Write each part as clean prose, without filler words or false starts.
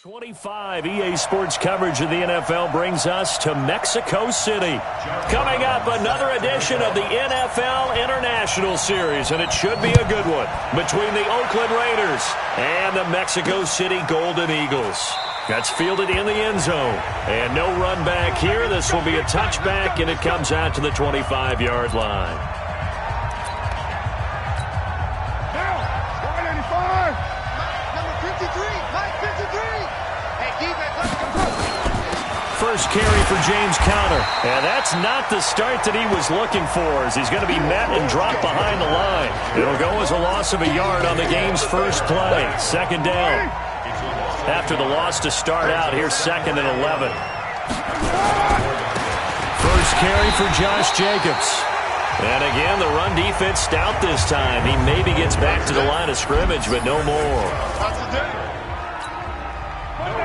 25 EA Sports coverage of the NFL brings us to Mexico City. Coming up, another edition of the NFL International Series, and it should be a good one, between the Oakland Raiders and the Mexico City Golden Eagles. That's fielded in the end zone, and no run back here. This will be a touchback, and it comes out to the 25-yard line. First carry for James Conner. And that's not the start that he was looking for, as he's going to be met and dropped behind the line. It'll go as a loss of a yard on the game's first play. Second down. After the loss to start out, here's 2nd and 11. First carry for Josh Jacobs. And again, the run defense stout this time. He maybe gets back to the line of scrimmage, but no more.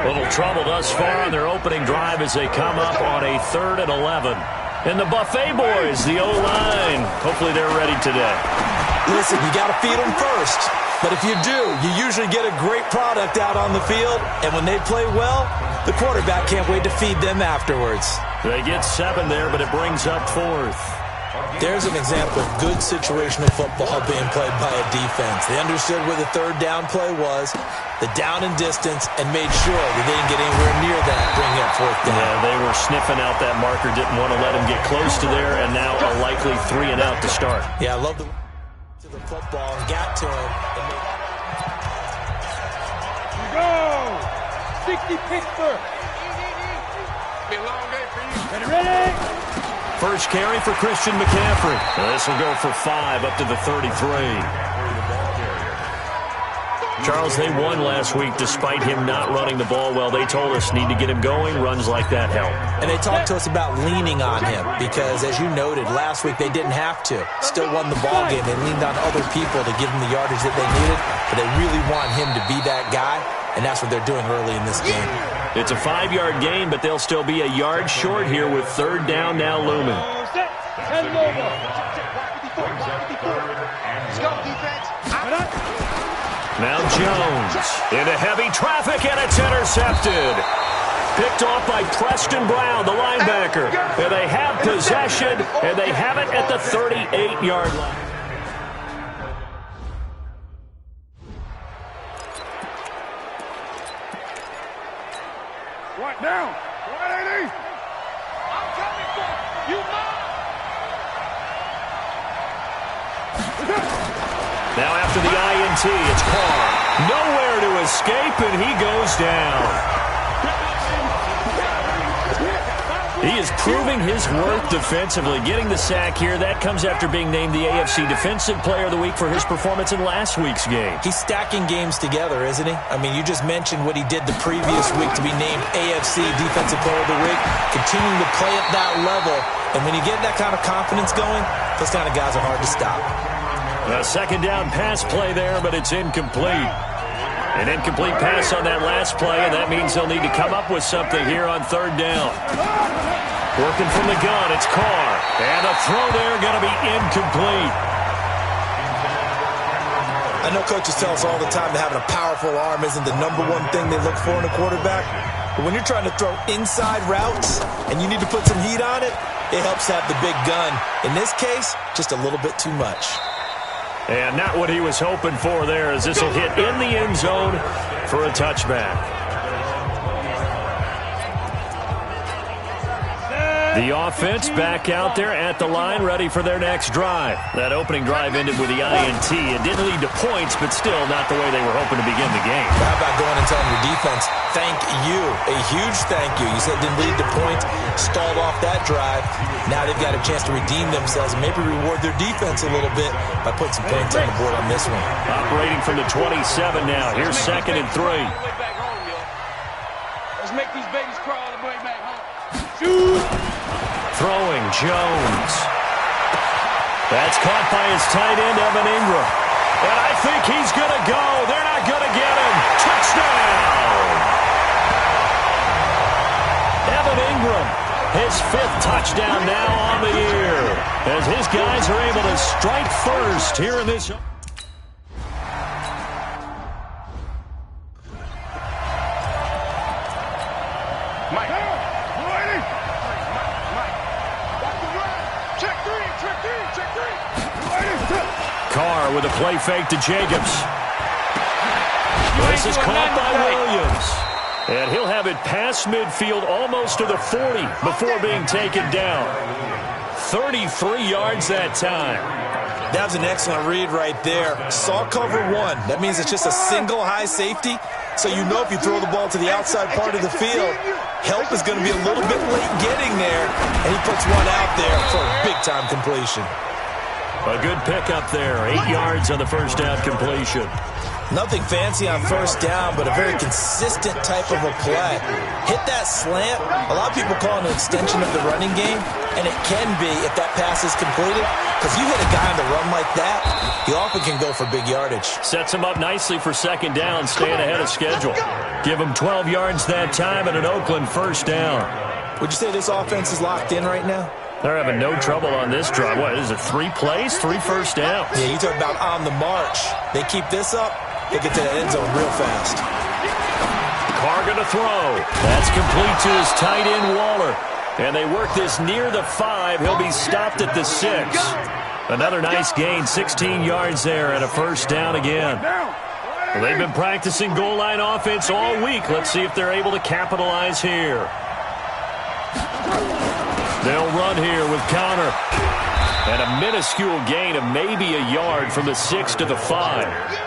Little trouble thus far on their opening drive as they come up on a 3rd and 11. And the Buffet boys, the O-line, hopefully they're ready today. Listen, you got to feed them first. But if you do, you usually get a great product out on the field. And when they play well, the quarterback can't wait to feed them afterwards. They get 7 there, but it brings up 4th. There's an example of good situational football being played by a defense. They understood where the 3rd down play was, the down and distance, and made sure that they didn't get anywhere near that, bringing up 4th down. Yeah, they were sniffing out that marker, didn't want to let him get close to there, and now a likely 3 and out to start. Yeah, I love the football and got to him. Go! 60 Pittsburgh. Be a long day for you. Ready? First carry for Christian McCaffrey. This will go for 5 up to the 33. Charles, they won last week despite him not running the ball well. They told us need to get him going. Runs like that help. And they talked to us about leaning on him because, as you noted, last week they didn't have to. Still won the ball game. They leaned on other people to give them the yardage that they needed, but they really want him to be that guy, and that's what they're doing early in this game. It's a 5-yard gain, but they'll still be a yard short here with 3rd down now looming. Now Jones into heavy traffic, and it's intercepted. Picked off by Preston Brown, the linebacker. And they have possession, and they have it at the 38-yard line. Right down. Right, 80. I'm coming for you. Now after the INT, it's Carr. Nowhere to escape, and he goes down. He is proving his worth defensively, getting the sack here. That comes after being named the AFC Defensive Player of the Week for his performance in last week's game. He's stacking games together, isn't he? I mean, you just mentioned what he did the previous week to be named AFC Defensive Player of the Week, continuing to play at that level. And when you get that kind of confidence going, those kind of guys are hard to stop. A 2nd down pass play there, but it's incomplete. An incomplete pass on that last play, and that means they'll need to come up with something here on 3rd down. Working from the gun, it's Carr. And a throw there going to be incomplete. I know coaches tell us all the time that having a powerful arm isn't the #1 thing they look for in a quarterback. But when you're trying to throw inside routes and you need to put some heat on it, it helps to have the big gun. In this case, just a little bit too much. And not what he was hoping for there, as this will hit in the end zone for a touchback. The offense back out there at the line, ready for their next drive. That opening drive ended with the INT. It didn't lead to points, but still not the way they were hoping to begin the game. How about going and telling your defense, thank you, a huge thank you. You said it didn't lead to points, stalled off that drive. Now they've got a chance to redeem themselves and maybe reward their defense a little bit by putting some points on the board on this one. Operating from the 27 now. Here's 2nd and 3. Let's make these babies crawl all the way back home. Shoot! Throwing Jones. That's caught by his tight end, Evan Ingram. And I think he's going to go. They're not going to get him. Touchdown! Evan Ingram, his 5th touchdown now on the year, as his guys are able to strike first here in this. Carr with a play fake to Jacobs. This is caught by Williams. And he'll have it past midfield almost to the 40 before being taken down. 33 yards that time. That was an excellent read right there. Saw cover one. That means it's just a single high safety. So you know if you throw the ball to the outside part of the field, help is going to be a little bit late getting there. And he puts one out there for a big-time completion. A good pickup there. 8 yards on the first down completion. Nothing fancy on first down, but a very consistent type of a play. Hit that slant. A lot of people call it an extension of the running game, and it can be if that pass is completed, because you hit a guy on the run like that, he often can go for big yardage. Sets him up nicely for second down, staying ahead of schedule. Give him 12 yards that time and an Oakland first down. Would you say this offense is locked in right now? They're having no trouble on this drive. What is it, 3 plays, 3 first downs? Yeah, you talk about on the march. They keep this up, they get to the end zone real fast. Carr going to throw. That's complete to his tight end, Waller. And they work this near the 5. He'll be stopped at the 6. Another nice gain, 16 yards there and a first down again. Well, they've been practicing goal line offense all week. Let's see if they're able to capitalize here. They'll run here with Connor. And a minuscule gain of maybe a yard from the 6 to the 5.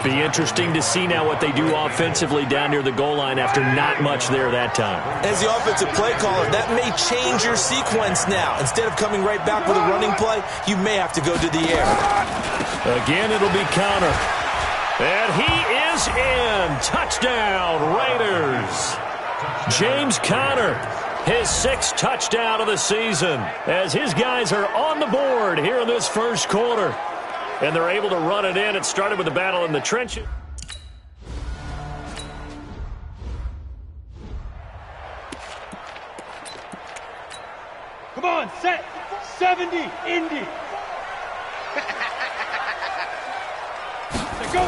Be interesting to see now what they do offensively down near the goal line after not much there that time. As the offensive play caller, that may change your sequence now. Instead of coming right back with a running play, you may have to go to the air. Again, it'll be Connor. And he is in. Touchdown, Raiders. James Conner, his 6th touchdown of the season, as his guys are on the board here in this first quarter. And they're able to run it in. It started with a battle in the trenches. Come on, set. 70, Indy. Go.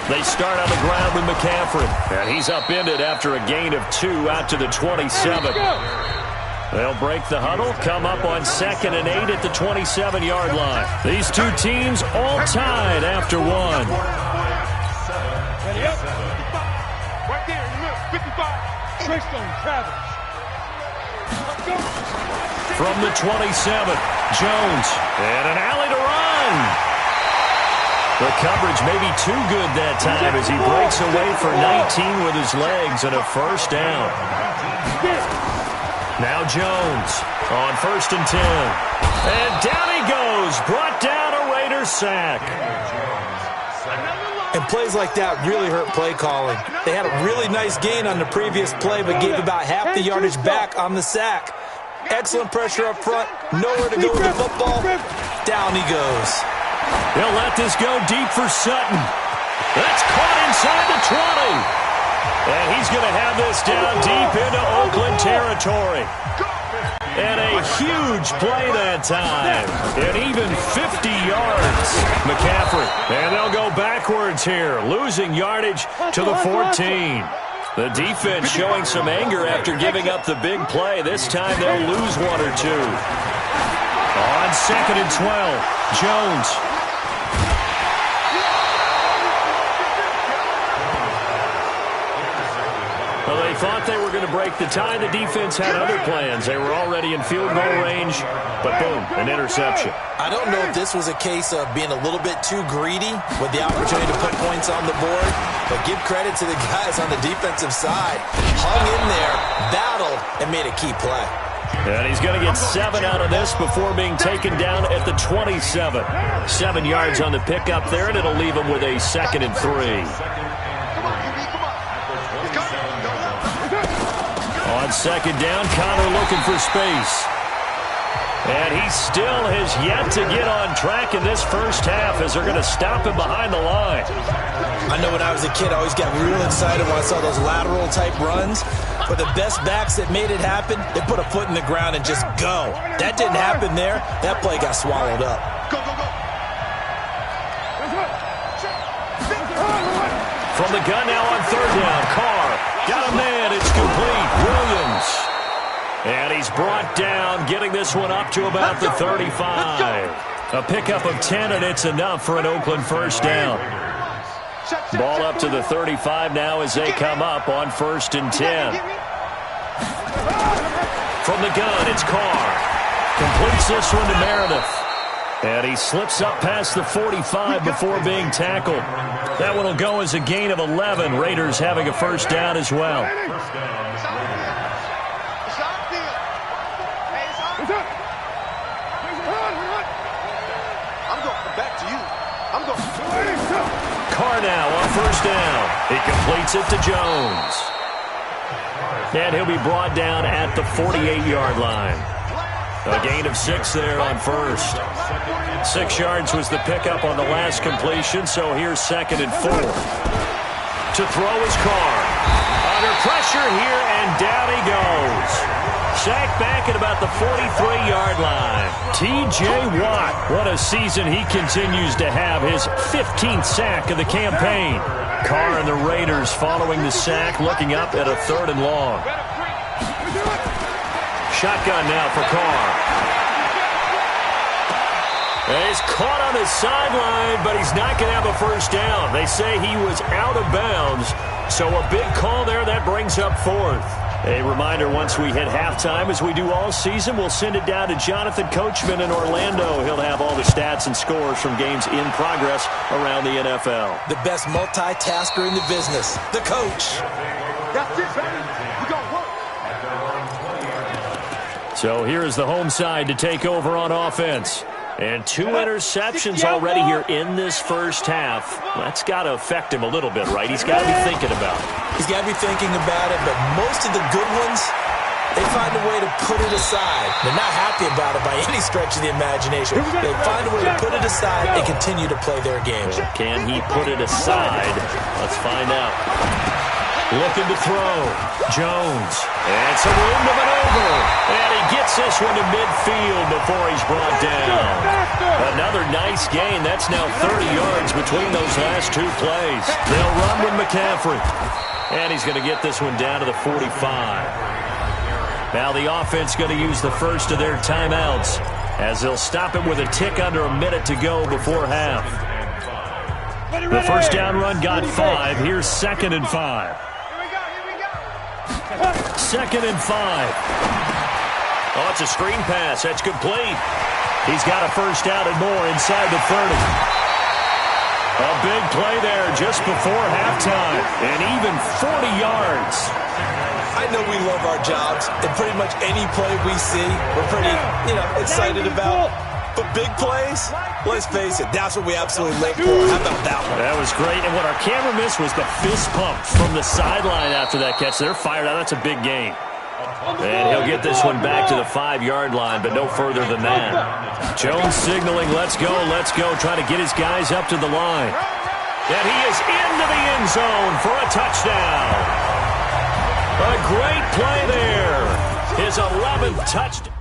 They start on the ground with McCaffrey. And he's upended after a gain of 2 out to the 27. They'll break the huddle, come up on 2nd and 8 at the 27-yard line. These two teams all tied after 1. Ready up. Right there in the middle, 55. Greystone, Travis. From the 27, Jones. And an alley to run. The coverage may be too good that time as he breaks away for 19 with his legs and a first down. Now Jones on 1st and 10. And down he goes. Brought down a Raider sack. And plays like that really hurt play calling. They had a really nice gain on the previous play, but gave about half the yardage back on the sack. Excellent pressure up front. Nowhere to go with the football. Down he goes. He'll let this go deep for Sutton. That's caught inside the 20. And he's going to have this down deep into Oakland territory. And a huge play that time. And even 50 yards. McCaffrey. And they'll go backwards here, losing yardage to the 14. The defense showing some anger after giving up the big play. This time they'll lose 1 or 2. On 2nd and 12, Jones. Well, they thought they were going to break the tie. The defense had other plans. They were already in field goal range, but boom, an interception. I don't know if this was a case of being a little bit too greedy with the opportunity to put points on the board, but give credit to the guys on the defensive side. Hung in there, battled, and made a key play. And he's going to get 7 out of this before being taken down at the 27. 7 yards on the pickup there, and it'll leave him with a 2nd and 3. On 2nd down, Connor looking for space. And he still has yet to get on track in this first half as they're going to stop him behind the line. I know when I was a kid, I always got real excited when I saw those lateral-type runs. But the best backs that made it happen, they put a foot in the ground and just go. That didn't happen there. That play got swallowed up. From the gun now on 3rd down, Carr got a man. It's complete. Williams. And he's brought down, getting this one up to about the 35. A pickup of 10, and it's enough for an Oakland first down. Ball up to the 35 now as they come up on 1st and 10. From the gun, it's Carr. Completes this one to Meredith. And he slips up past the 45 before being tackled. That one will go as a gain of 11. Raiders having a first down as well. Carr now on 1st down. He completes it to Jones. And he'll be brought down at the 48-yard line. A gain of 6 there on 1st. 6 yards was the pickup on the last completion, so here's 2nd and 4. To throw is Carr. Under pressure here, and down he goes. Sacked back at about the 43-yard line. T.J. Watt, what a season he continues to have. His 15th sack of the campaign. Carr and the Raiders following the sack, looking up at a 3rd and long. Shotgun now for Carr. He's caught on the sideline, but he's not going to have a first down. They say he was out of bounds, so a big call there. That brings up 4th. A reminder, once we hit halftime, as we do all season, we'll send it down to Jonathan Coachman in Orlando. He'll have all the stats and scores from games in progress around the NFL. The best multitasker in the business, the coach. That's it, baby. We got work. So here is the home side to take over on offense. And 2 interceptions already here in this first half. That's got to affect him a little bit, right? He's got to be thinking about it. He's got to be thinking about it, but most of the good ones, they find a way to put it aside. They're not happy about it by any stretch of the imagination. They find a way to put it aside and continue to play their game. Can he put it aside? Let's find out. Looking to throw. Jones. And some room to maneuver. And he gets this one to midfield before he's brought down. Another nice gain. That's now 30 yards between those last 2 plays. They'll run with McCaffrey. And he's going to get this one down to the 45. Now the offense going to use the first of their timeouts as they'll stop it with a tick under a minute to go before half. The first down run got 5. Here's 2nd and 5. 2nd and 5. Oh, it's a screen pass. That's complete. He's got a first down and more inside the 30. A big play there just before halftime. And even 40 yards. I know we love our jobs, and pretty much any play we see, we're pretty, excited about. But big plays, let's face it, that's what we absolutely live for. How about that one? That was great. And what our camera missed was the fist pump from the sideline after that catch. They're fired out. That's a big gain. And he'll get this one back to the 5-yard line, but no further than that. Jones signaling, let's go, trying to get his guys up to the line. And he is into the end zone for a touchdown. A great play there. His 11th touchdown.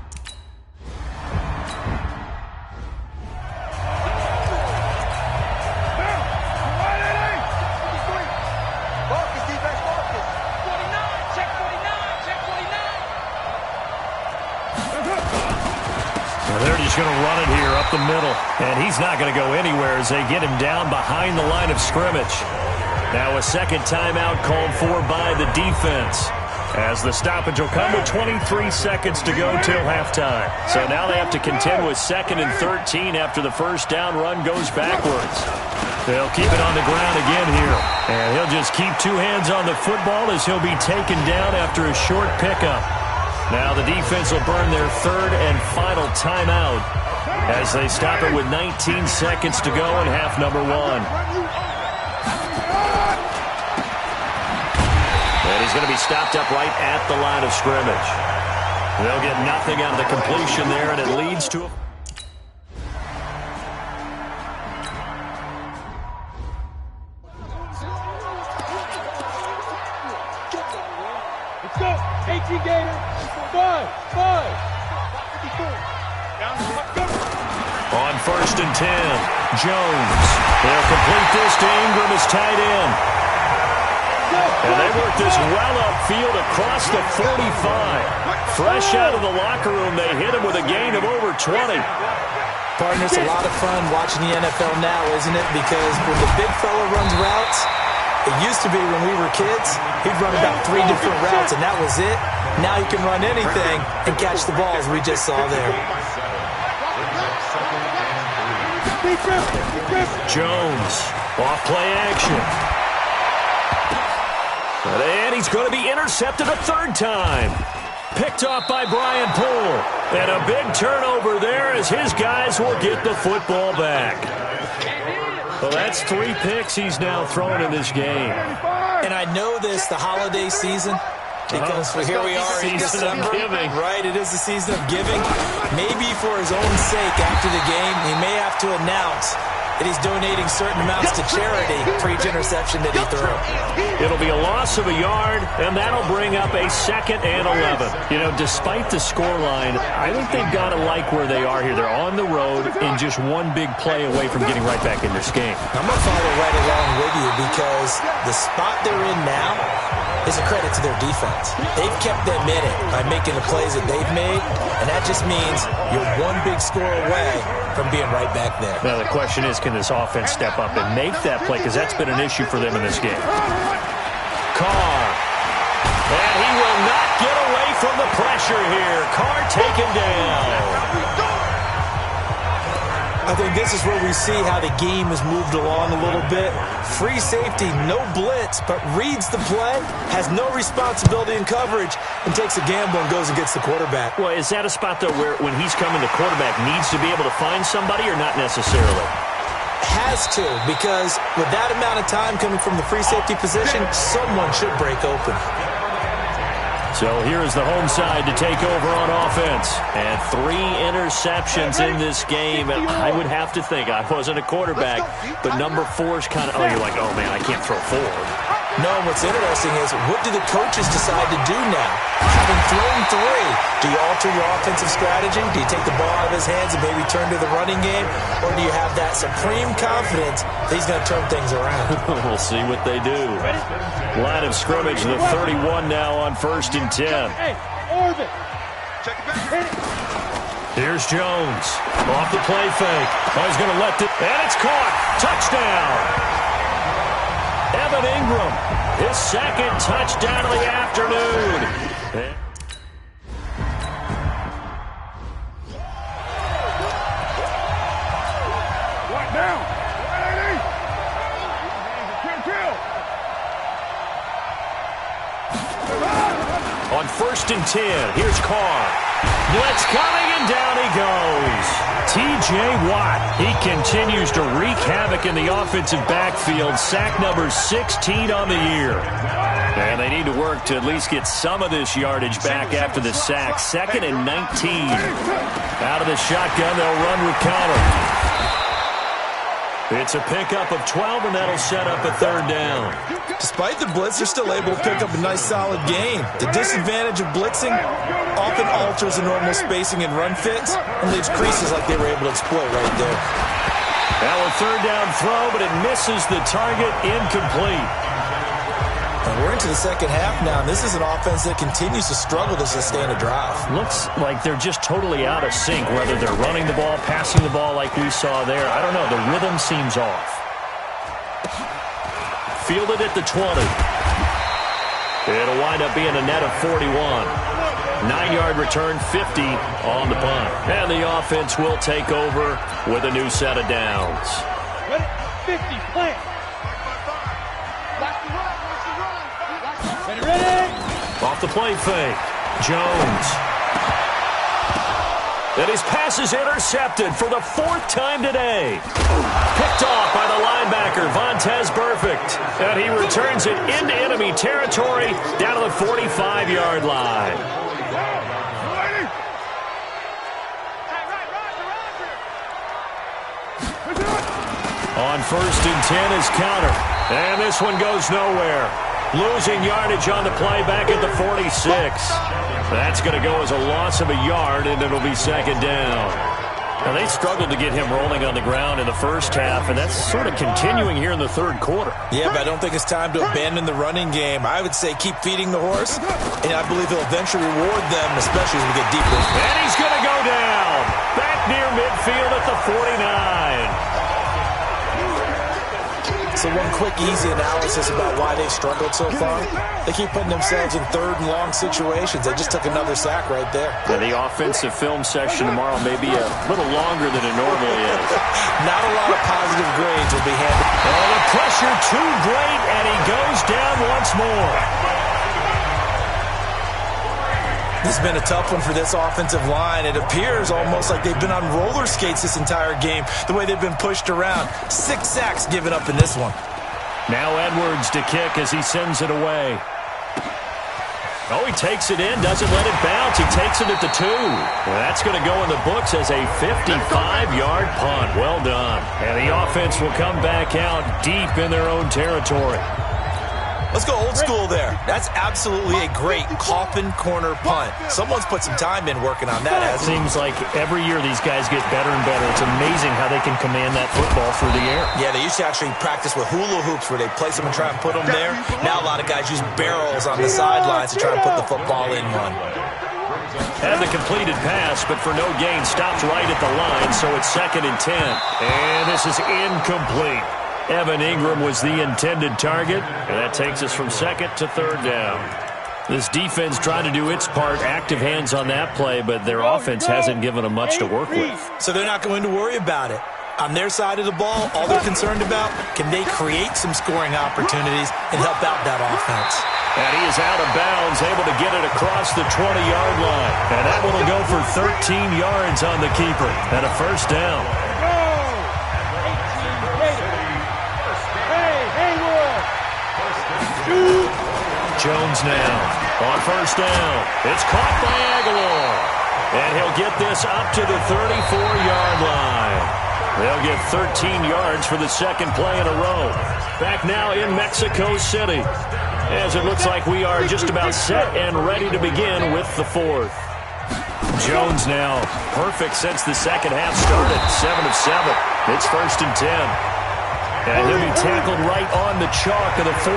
They're just going to run it here up the middle. And he's not going to go anywhere as they get him down behind the line of scrimmage. Now a second timeout called for by the defense, as the stoppage will come with 23 seconds to go till halftime. So now they have to contend with 2nd and 13 after the first down run goes backwards. They'll keep it on the ground again here. And he'll just keep 2 hands on the football as he'll be taken down after a short pickup. Now the defense will burn their 3rd and final timeout as they stop it with 19 seconds to go in half number 1. And he's going to be stopped up right at the line of scrimmage. They'll get nothing out of the completion there, and it leads to a... Let's go. 18 Gator. 5. On 1st and 10, Jones. They'll complete this to Ingram as tight end. And they work this well upfield across the 45. Fresh out of the locker room, they hit him with a gain of over 20. Partner, it's a lot of fun watching the NFL now, isn't it? Because when the big fella runs routes, it used to be when we were kids, he'd run about 3 different routes, and that was it. Now he can run anything and catch the balls we just saw there. Jones, off play action. And he's going to be intercepted a third time. Picked off by Brian Poole. And a big turnover there as his guys will get the football back. Well, that's 3 picks he's now thrown in this game. And I know this, the holiday season, because here we are in December. Right, it is the season of giving. Maybe for his own sake after the game, he may have to announce that he's donating certain amounts to charity for each interception that he threw. It'll be a loss of a yard, and that'll bring up a 2nd and 11. You know, despite the scoreline, I think they've got to like where they are here. They're on the road and just one big play away from getting right back in this game. I'm going to follow right along with you because the spot they're in now is a credit to their defense. They've kept them in it by making the plays that they've made, and that just means you're one big score away from being right back there. Now, the question is, can this offense step up and make that play? Because that's been an issue for them in this game. Carr. And he will not get away from the pressure here. Carr taken down. I think this is where we see how the game has moved along a little bit. Free safety, no blitz, but reads the play, has no responsibility in coverage, and takes a gamble and goes and gets the quarterback. Well, is that a spot, though, where when he's coming, the quarterback needs to be able to find somebody or not necessarily? Has to, because with that amount of time coming from the free safety position, someone should break open. So here's the home side to take over on offense. And 3 interceptions in this game. And I would have to think, I wasn't a quarterback, but number 4 is kind of, oh, you're like, oh, man, I can't throw forward. No, and what's interesting is, what do the coaches decide to do now? Having thrown 3, do you alter your offensive strategy? Do you take the ball out of his hands and maybe turn to the running game? Or do you have that supreme confidence that he's going to turn things around? We'll see what they do. Line of scrimmage, the 31 now on 1st and 10. Hey, Orbit. Check it back. Here's Jones. Off the play fake. Oh, he's going to let it. And it's caught. Touchdown. Evan Ingram, his 2nd touchdown of the afternoon. What now? 180. On 1st and 10, here's Carr. Blitz coming, and down he goes. T.J. Watt, he continues to wreak havoc in the offensive backfield. Sack number 16 on the year. And they need to work to at least get some of this yardage back after the sack. 2nd and 19. Out of the shotgun, they'll run with Connor. It's a pickup of 12, and that'll set up a 3rd down. Despite the blitz, they're still able to pick up a nice, solid gain. The disadvantage of blitzing often alters the normal spacing and run fits and leaves creases like they were able to exploit right there. Now a 3rd down throw, but it misses the target, incomplete. And we're into the 2nd half now, and this is an offense that continues to struggle to sustain a drive. Looks like they're just totally out of sync, whether they're running the ball, passing the ball like we saw there. I don't know. The rhythm seems off. Fielded at the 20. It'll wind up being a net of 41. 9-yard return, 50 on the punt. And the offense will take over with a new set of downs. 50, plant. Ready? Off the play fake. Jones. And his pass is intercepted for the 4th time today. Picked off by the linebacker, Vontaze Burfict. And he returns it into enemy territory down to the 45-yard line. On 1st and 10 is Counter. And this one goes nowhere. Losing yardage on the play back at the 46. That's going to go as a loss of a yard, and it'll be 2nd down. Now, they struggled to get him rolling on the ground in the first half, and that's sort of continuing here in the third quarter. Yeah, but I don't think it's time to abandon the running game. I would say keep feeding the horse, and I believe he'll eventually reward them, especially as we get deeper. And he's going to go down. Back near midfield at the 49. So one quick, easy analysis about why they struggled so far. They keep putting themselves in third and long situations. They just took another sack right there. Yeah, the offensive film session tomorrow may be a little longer than it normally is. Not a lot of positive grades will be handed. Oh, the pressure too great, and he goes down once more. This has been a tough one for this offensive line. It appears almost like they've been on roller skates this entire game, the way they've been pushed around. 6 sacks given up in this one. Now Edwards to kick as he sends it away. Oh, he takes it in, doesn't let it bounce. He takes it at the 2. Well, that's going to go in the books as a 55-yard punt. Well done. And the offense will come back out deep in their own territory. Let's go old school there. That's absolutely a great coffin corner punt. Someone's put some time in working on that, hasn't it? Seems like every year these guys get better and better. It's amazing how they can command that football through the air. Yeah, they used to actually practice with hula hoops where they place them and try and put them there. Now a lot of guys use barrels on the sidelines to try to put the football in one. And the completed pass, but for no gain, stopped right at the line, so it's 2nd and 10. And this is incomplete. Evan Ingram was the intended target, and that takes us from 2nd to 3rd down. This defense trying to do its part, active hands on that play, but their offense hasn't given them much to work with. So they're not going to worry about it. On their side of the ball, all they're concerned about, can they create some scoring opportunities and help out that offense? And he is out of bounds, able to get it across the 20-yard line. And that one will go for 13 yards on the keeper and a 1st down. Jones now on 1st down. It's caught by Aguilar. And he'll get this up to the 34-yard line. They'll get 13 yards for the 2nd play in a row. Back now in Mexico City, as it looks like we are just about set and ready to begin with the 4th. Jones now perfect since the 2nd half started. 7 of 7. It's 1st and 10. And he'll be tackled right on the chalk of the 45.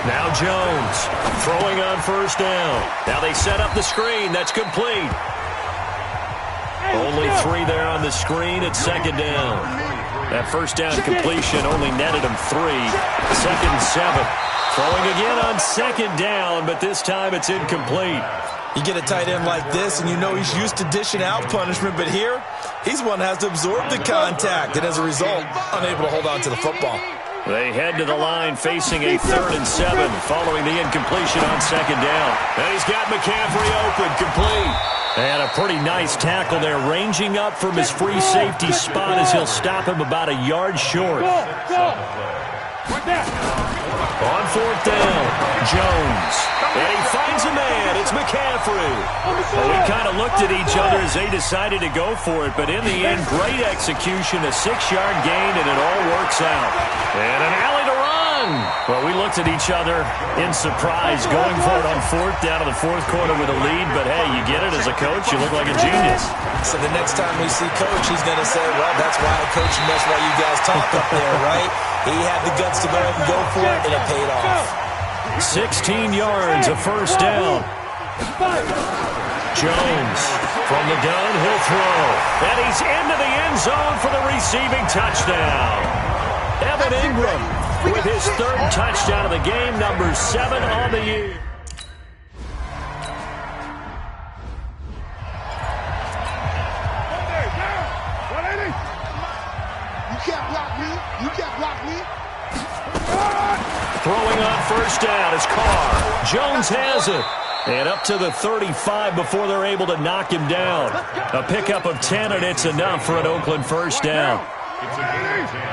Now Jones throwing on 1st down. Now they set up the screen. That's complete. Only 3 there on the screen at 2nd down. That 1st down completion only netted him 3. 2nd and 7. Throwing again on 2nd down, but this time it's incomplete. You get a tight end like this, and you know he's used to dishing out punishment, but here, he's one that has to absorb the contact, and as a result, unable to hold on to the football. They head to the line facing a 3rd and 7 following the incompletion on 2nd down. And he's got McCaffrey open, complete. And a pretty nice tackle there, ranging up from his free safety spot as he'll stop him about a yard short. On 4th down, Jones. And he finds a man. It's McCaffrey. Well, we kind of looked at each other as they decided to go for it, but in the end, great execution, a 6-yard gain, and it all works out. And an alley to run. Well, we looked at each other in surprise, going for it on 4th down in the 4th quarter with a lead, but hey, you get it as a coach, you look like a genius. So the next time we see Coach, he's going to say, well, that's why I coach and that's why you guys talk up there, right? He had the guts to go ahead and go for it, and it paid off. 16 yards, a 1st down. Jones from the gun, he'll throw. And he's into the end zone for the receiving touchdown. Evan Ingram with his 3rd touchdown of the game, number 7 on the year. Throwing on 1st down is Carr. Jones has it. And up to the 35 before they're able to knock him down. A pickup of 10, and it's enough for an Oakland 1st down.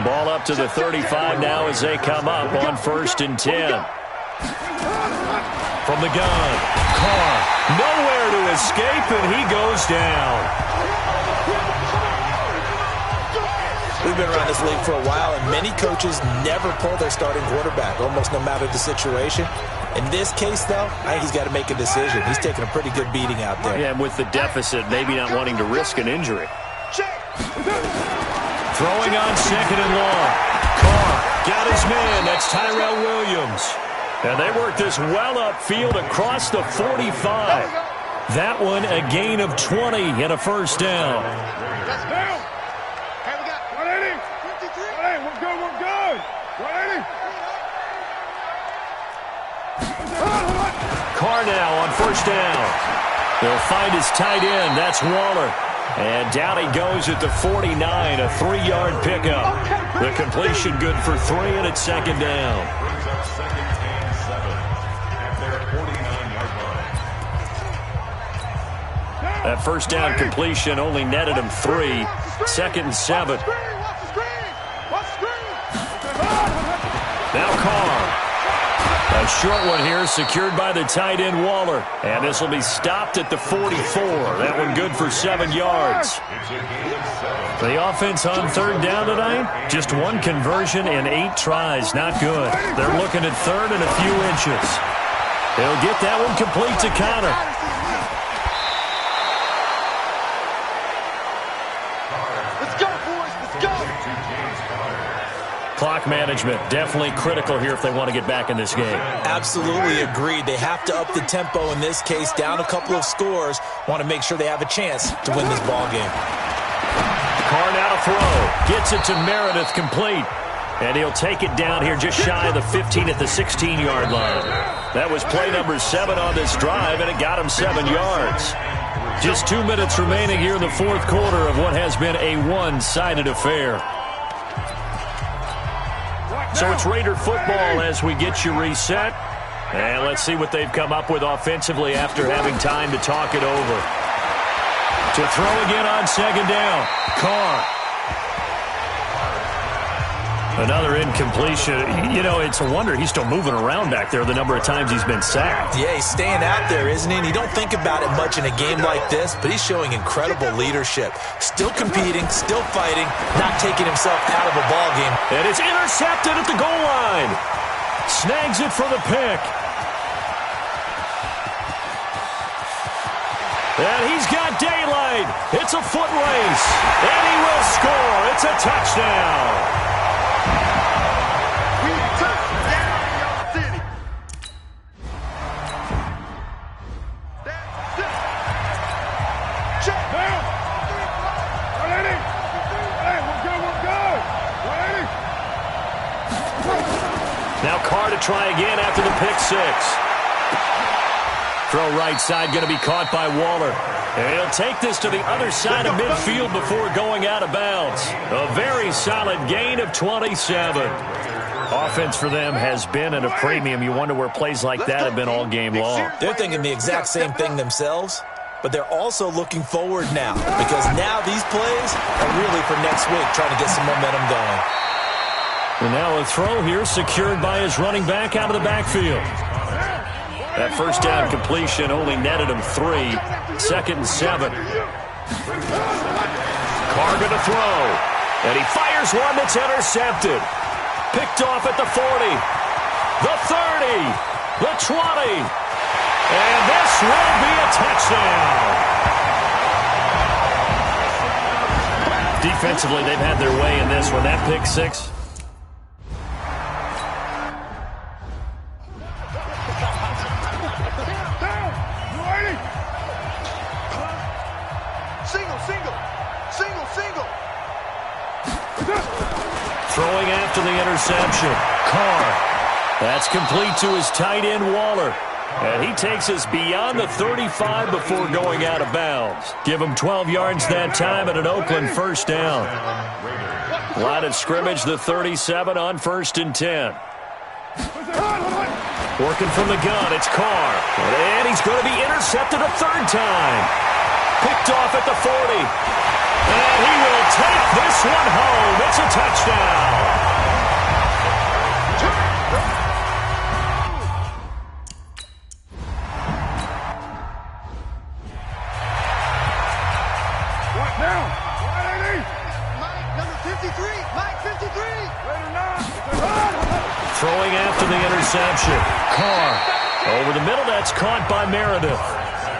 Ball up to the 35 now as they come up on 1st and 10. From the gun, Carr nowhere to escape, and he goes down. We've been around this league for a while, and many coaches never pull their starting quarterback, almost no matter the situation. In this case, though, I think he's got to make a decision. He's taking a pretty good beating out there. Yeah, and with the deficit, maybe not wanting to risk an injury. Throwing on second and long. Carr got his man. That's Tyrell Williams. And they work this well upfield across the 45. That one a gain of 20 and a first down. Let's go. Okay, we got 180. 53. Hey, we're good, we're good. 180. Carr now on first down. They'll find his tight end. That's Waller. And down he goes at the 49, a 3-yard pickup. The completion good for 3, and it's second down. That first down completion only netted him 3. Second and 7. Now Carr. A short one here, secured by the tight end Waller. And this will be stopped at the 44. That one good for 7 yards. The offense on third down tonight, just 1 conversion and 8 tries. Not good. They're looking at third and a few inches. They'll get that one complete to Connor. Let's go, boys. Let's go. Clock management, definitely critical here if they want to get back in this game. Absolutely agreed. They have to up the tempo in this case, down a couple of scores. Want to make sure they have a chance to win this ball game. Carr now to throw. Gets it to Meredith, complete. And he'll take it down here just shy of the 15 at the 16-yard line. That was play number 7 on this drive, and it got him 7 yards. Just 2 minutes remaining here in the fourth quarter of what has been a one-sided affair. So it's Raider football as we get you reset. And let's see what they've come up with offensively after having time to talk it over. To throw again on second down. Carr. Another incompletion. You know, it's a wonder he's still moving around back there the number of times he's been sacked. Yeah, he's staying out there, isn't he? And you don't think about it much in a game like this, but he's showing incredible leadership. Still competing, still fighting, not taking himself out of a ball game. And it's intercepted at the goal line. Snags it for the pick. And he's got daylight. It's a foot race. And he will score. It's a touchdown. Now Carr to try again after the pick 6. Throw right side going to be caught by Waller. And he'll take this to the other side of midfield before going out of bounds. A very solid gain of 27. Offense for them has been at a premium. You wonder where plays like that have been all game long. They're thinking the exact same thing themselves, but they're also looking forward now because now these plays are really for next week, trying to get some momentum going. And now a throw here secured by his running back out of the backfield. That first down completion only netted him 3. Second and 7. Carr going to throw. And he fires one that's intercepted. Picked off at the 40. The 30. The 20. And this will be a touchdown. Defensively, they've had their way in this one. That pick 6. Throwing after the interception. Carr. That's complete to his tight end, Waller. And he takes us beyond the 35 before going out of bounds. Give him 12 yards that time at an Oakland first down. Line of scrimmage, the 37 on 1st and 10. Working from the gun, it's Carr. And he's going to be intercepted a 3rd time. Picked off at the 40. And he will take this one home. It's a touchdown. What now? 180. Mike, number 53. Mike, 53. Throwing after the interception. Carr. Over the middle, that's caught by Meredith.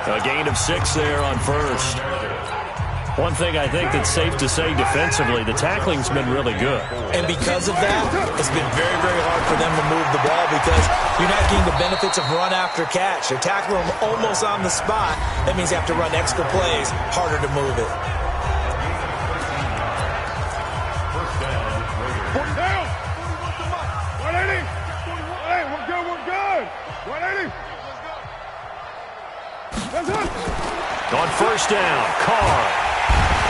A gain of 6 there on first. One thing I think that's safe to say defensively, the tackling's been really good. And because of that, it's been very, very hard for them to move the ball because you're not getting the benefits of run after catch. They're tackling them almost on the spot. That means you have to run extra plays, harder to move it. Down. 180. Hey, we're good, we're good. 180. That's it. On first down, Carr.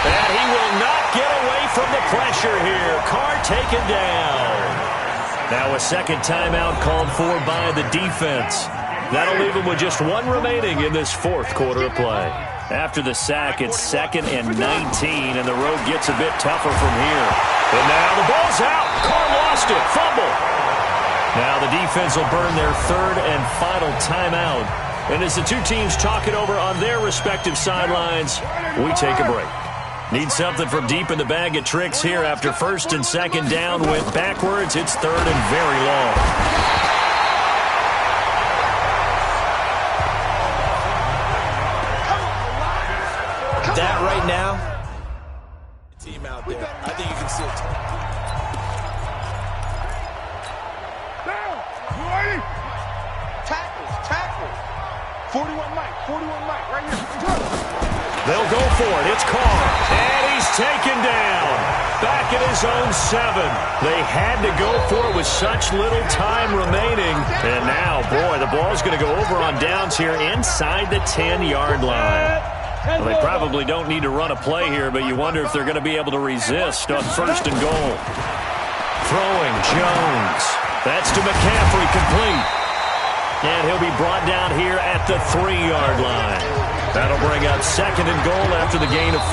And he will not get away from the pressure here. Carr taken down. Now a second timeout called for by the defense. That'll leave him with just 1 remaining in this fourth quarter of play. After the sack, it's 2nd and 19, and the road gets a bit tougher from here. And now the ball's out. Carr lost it. Fumble. Now the defense will burn their 3rd and final timeout. And as the two teams talk it over on their respective sidelines, we take a break. Need something from deep in the bag of tricks here after 1st and 2nd down. Went backwards. It's 3rd and very long. That right now, team out there. I think you can see it. Down. 180. Tackle. 41 Mike, right here. They'll go for it. It's Carr. And he's taken down. Back at his own 7. They had to go for it with such little time remaining. And now, boy, the ball's going to go over on downs here inside the 10-yard line. Well, they probably don't need to run a play here, but you wonder if they're going to be able to resist on 1st and goal. Throwing, Jones. That's to McCaffrey, complete. And he'll be brought down here at the 3-yard line. That'll bring up 2nd and goal after the gain of 5.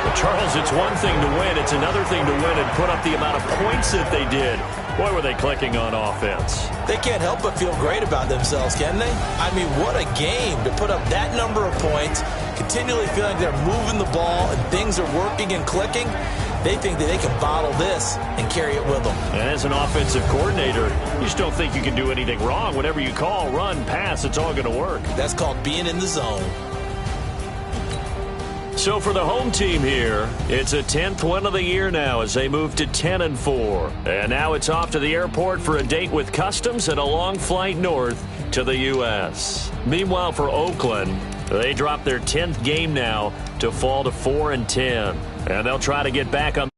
But Charles, it's one thing to win. It's another thing to win and put up the amount of points that they did. Boy, were they clicking on offense. They can't help but feel great about themselves, can they? I mean, what a game to put up that number of points, continually feeling they're moving the ball and things are working and clicking. They think that they can bottle this and carry it with them. And as an offensive coordinator, you just don't think you can do anything wrong. Whatever you call, run, pass, it's all going to work. That's called being in the zone. So for the home team here, it's a 10th win of the year now as they move to 10-4. And now it's off to the airport for a date with Customs and a long flight north to the U.S. Meanwhile, for Oakland, they drop their 10th game now to fall to 4-10. And they'll try to get back on